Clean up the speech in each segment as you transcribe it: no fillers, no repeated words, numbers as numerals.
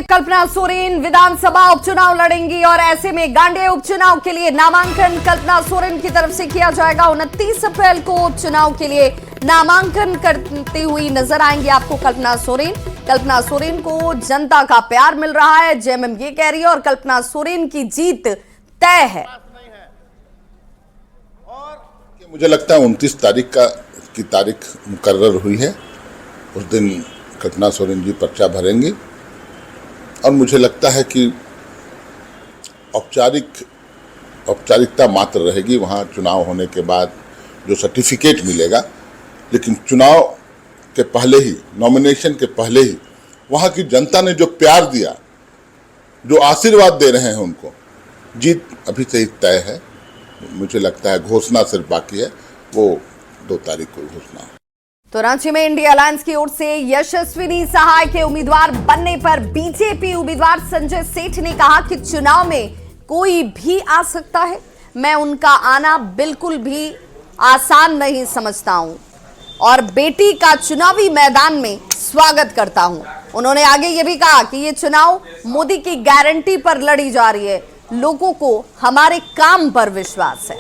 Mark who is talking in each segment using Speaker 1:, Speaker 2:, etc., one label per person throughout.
Speaker 1: कल्पना सोरेन विधानसभा उपचुनाव लड़ेंगी और ऐसे में गांडेय उपचुनाव के लिए नामांकन कल्पना सोरेन की तरफ से किया जाएगा। 29 अप्रैल को उपचुनाव के लिए नामांकन करती हुई नजर आएंगी आपको कल्पना सोरेन। कल्पना सोरेन को जनता का प्यार मिल रहा है, जेएमएम ये कह रही है, और कल्पना सोरेन की जीत तय है।
Speaker 2: मुझे लगता है 29 तारीख की तारीख मुकर्रर हुई है। उस दिन कल्पना सोरेन जी पर्चा भरेंगी और मुझे लगता है कि औपचारिकता मात्र रहेगी वहाँ चुनाव होने के बाद जो सर्टिफिकेट मिलेगा, लेकिन चुनाव के पहले ही, नॉमिनेशन के पहले ही वहाँ की जनता ने जो प्यार दिया, जो आशीर्वाद दे रहे हैं उनको, जीत अभी से ही तय है। मुझे लगता है घोषणा सिर्फ बाकी है, वो 2 तारीख को घोषणा।
Speaker 1: तो रांची में इंडिया अलायंस की ओर से यशस्विनी सहाय के उम्मीदवार बनने पर बीजेपी उम्मीदवार संजय सेठ ने कहा कि चुनाव में कोई भी आ सकता है, मैं उनका आना बिल्कुल भी आसान नहीं समझता हूं और बेटी का चुनावी मैदान में स्वागत करता हूं। उन्होंने आगे ये भी कहा कि ये चुनाव मोदी की गारंटी पर लड़ी जा रही है, लोगों को हमारे काम पर विश्वास है।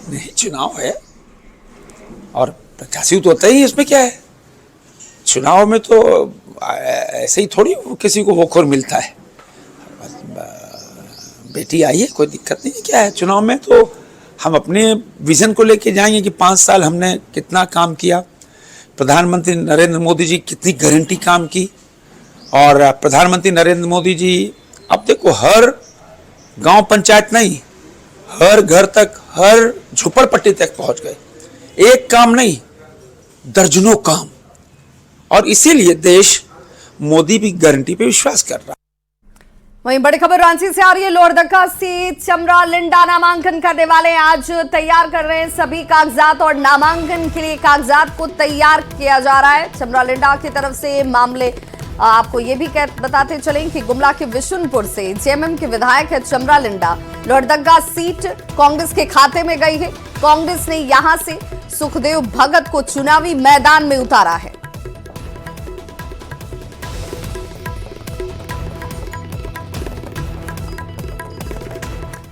Speaker 3: नहीं, चुनाव है और प्रत्याशी तो होता ही, इसमें क्या है। चुनाव में तो ऐसे ही थोड़ी किसी को वोखोर मिलता है। बेटी आई है, कोई दिक्कत नहीं है। क्या है, चुनाव में तो हम अपने विजन को लेके जाएंगे कि 5 साल हमने कितना काम किया, प्रधानमंत्री नरेंद्र मोदी जी कितनी गारंटी काम की। और प्रधानमंत्री नरेंद्र मोदी जी अब देखो हर गांव पंचायत नहीं, हर घर तक, हर झोपड़पट्टी तक पहुंच गए। एक काम नहीं, दर्जनों काम, और इसीलिए देश मोदी भी गारंटी पे विश्वास कर रहा है।
Speaker 1: वहीं बड़ी खबर रांची से आ रही है। लोहरदगा से चमरा लिंडा नामांकन करने वाले आज तैयार कर रहे हैं सभी कागजात और नामांकन के लिए कागजात को तैयार किया जा रहा है। चमरा लिंडा की तरफ से मामले आपको ये भी बताते चलें कि गुमला के विशुनपुर से जेएमएम के विधायक है चमरा लिंडा। लोहरदगा सीट कांग्रेस के खाते में गई है। कांग्रेस ने यहां से सुखदेव भगत को चुनावी मैदान में उतारा है।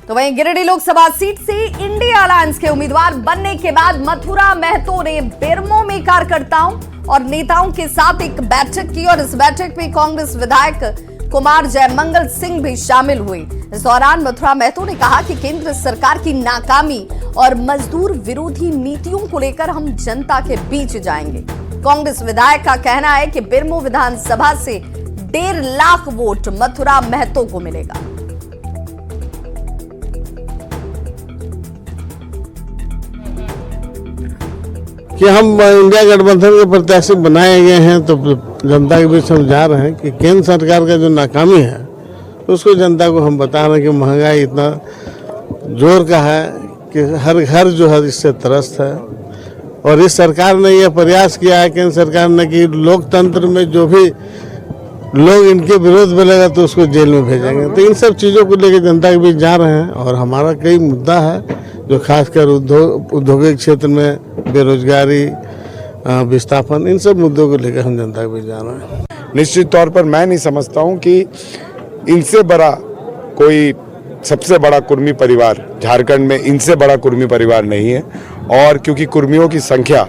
Speaker 1: तो वहीं गिरिडीह लोकसभा सीट से इंडिया अलायंस के उम्मीदवार बनने के बाद मथुरा महतो ने बेरमो में कार्यकर्ताओं और नेताओं के साथ एक बैठक की और इस बैठक में कांग्रेस विधायक कुमार जयमंगल सिंह भी शामिल हुए। इस दौरान मथुरा महतो ने कहा कि केंद्र सरकार की नाकामी और मजदूर विरोधी नीतियों को लेकर हम जनता के बीच जाएंगे। कांग्रेस विधायक का कहना है कि बेरमो विधानसभा से 1.5 लाख वोट मथुरा महतो को मिलेगा।
Speaker 4: कि हम इंडिया गठबंधन के प्रत्याशी बनाए गए हैं, तो जनता के बीच हम जा रहे हैं कि केंद्र सरकार का जो नाकामी है उसको जनता को हम बता रहे हैं कि महंगाई इतना जोर का है कि हर घर जो है इससे त्रस्त है। और इस सरकार ने यह प्रयास किया है, केंद्र सरकार ने, कि लोकतंत्र में जो भी लोग इनके विरोध बोलेगा तो उसको जेल में भेजेंगे। तो इन सब चीज़ों को लेकर जनता के बीच जा रहे हैं और हमारा कई मुद्दा है जो खासकर औद्योगिक क्षेत्र में बेरोजगारी, विस्थापन, इन सब मुद्दों को लेकर हम जनता के बीच जा रहे हैं।
Speaker 5: निश्चित तौर पर मैं नहीं समझता हूं कि इनसे बड़ा कोई, सबसे बड़ा कुर्मी परिवार झारखंड में, इनसे बड़ा कुर्मी परिवार नहीं है। और क्योंकि कुर्मियों की संख्या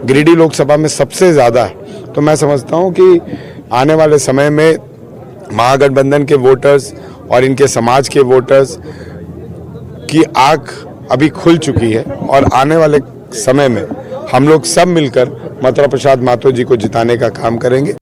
Speaker 5: गिरिडीह लोकसभा में सबसे ज़्यादा है, तो मैं समझता हूं कि आने वाले समय में महागठबंधन के वोटर्स और इनके समाज के वोटर्स की आँख अभी खुल चुकी है और आने वाले समय में हम लोग सब मिलकर मथुरा प्रसाद महतो जी को जिताने का काम करेंगे।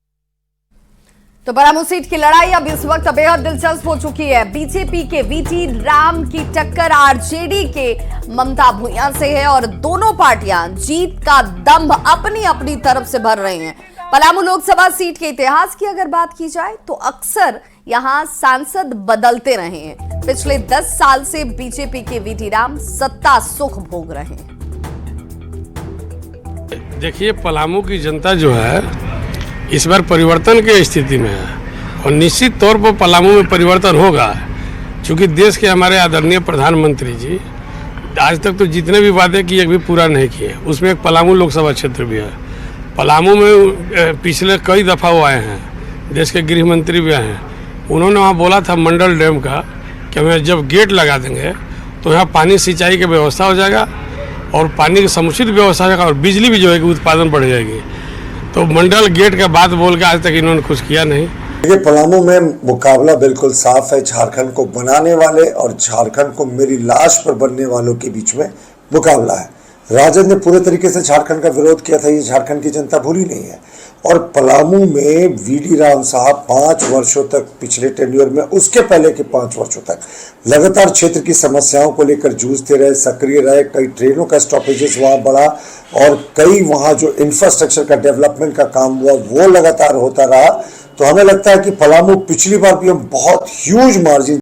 Speaker 1: तो बरामू सीट की लड़ाई अब इस वक्त बेहद दिलचस्प हो चुकी है। बीजेपी के वीटी राम की टक्कर आरजेडी के ममता भूया से है और दोनों पार्टियां जीत का दंभ अपनी अपनी तरफ से भर रही हैं। पलामू लोकसभा सीट के इतिहास की अगर बात की जाए तो अक्सर यहां सांसद बदलते रहे हैं। पिछले 10 साल से बीजेपी के वीटी राम सत्ता सुख भोग रहे हैं।
Speaker 6: देखिए, पलामू की जनता जो है इस बार परिवर्तन की स्थिति में है और निश्चित तौर पर पलामू में परिवर्तन होगा, क्योंकि देश के हमारे आदरणीय प्रधानमंत्री जी आज तक तो जितने भी वादे किए भी पूरा नहीं किए। उसमें एक पलामू लोकसभा क्षेत्र भी है। पलामू में पिछले कई दफ़ा वो आए हैं, देश के गृह मंत्री भी आए हैं। उन्होंने वहाँ बोला था मंडल डैम का कि हमें जब गेट लगा देंगे तो यहाँ पानी सिंचाई की व्यवस्था हो जाएगा और पानी की समुचित व्यवस्था हो जाएगा और बिजली भी जो है कि उत्पादन बढ़ जाएगी। तो मंडल गेट के बाद बोल के आज तक इन्होंने कुछ किया नहीं।
Speaker 7: देखिए, पलामू में मुकाबला बिल्कुल साफ है। झारखंड को बनाने वाले और झारखंड को मेरी लाश पर बनने वालों के बीच में मुकाबला है। राजद ने पूरे तरीके से झारखंड का विरोध किया था, ये झारखंड की जनता भूली नहीं है। और पलामू में वीडी राम साहब 5 वर्षों तक, पिछले टेन्योर में उसके पहले के 5 वर्षों तक लगातार क्षेत्र की समस्याओं को लेकर जूझते रहे, सक्रिय रहे। कई ट्रेनों का स्टॉपेजेस वहाँ बढ़ा और कई वहाँ जो इंफ्रास्ट्रक्चर का डेवलपमेंट का काम हुआ वो लगातार होता रहा। तो हमें लगता है कि पलामू पिछली बार भी हम बहुत ह्यूज मार्जिन